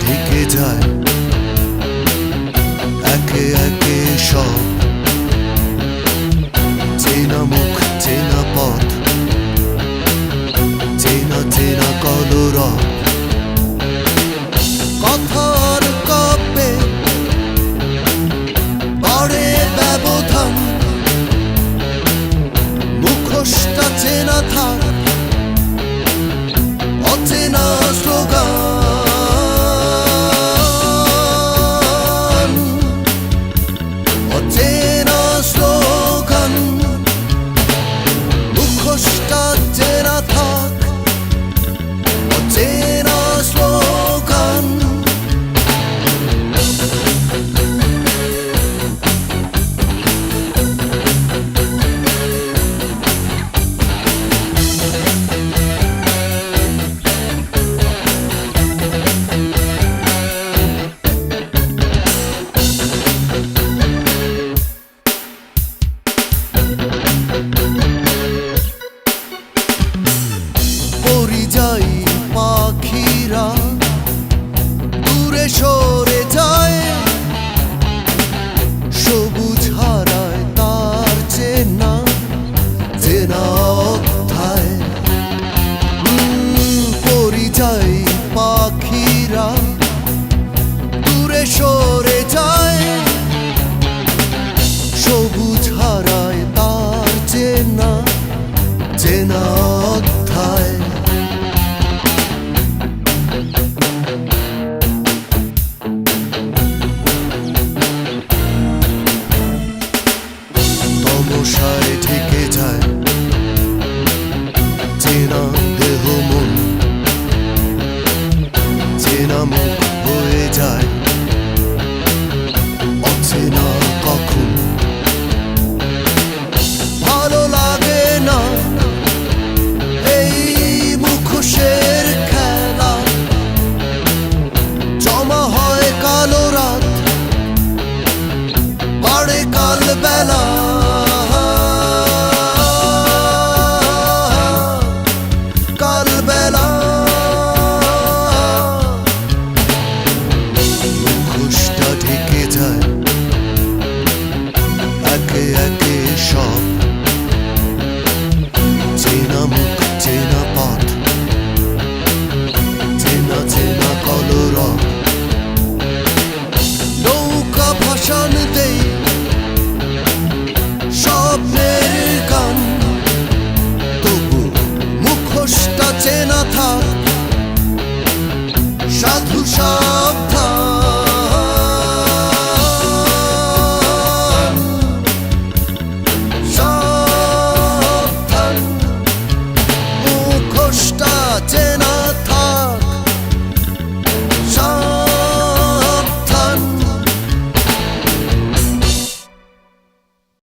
ঢেকে যায় একে একে সব চেনা মুখ চেনা পথ চেনা চেনা কলরব কথার কপে পড়ে ব্যবধান মুখোশটা চেনা থাক অচেনা স্লোগান পরিযায়ী পাখিরা দূরে সরে যায় সবুজ হারায় তার চেনা চেনা অধ্যায় পরিযায়ী পাখিরা দূরে সরে যায় সবুজ হারায় তার চেনা চেনা অধ্যায় তমসায় ঢেকে যায় চেনা দেহ মন চেনা মুখ হয়ে যায় অচেনা কখন ভালো লাগে না এই মুখোশের খেলা জমা হয় কালো রাত বাড়ে কাল বেলা একে একে সব চেনা মুখ চেনা পথ চেনা চেনা কলরব নৌকা ভাসান দেই স্বপ্নের গান তবু মুখোশটা চেনা থাক সাধু শব্দ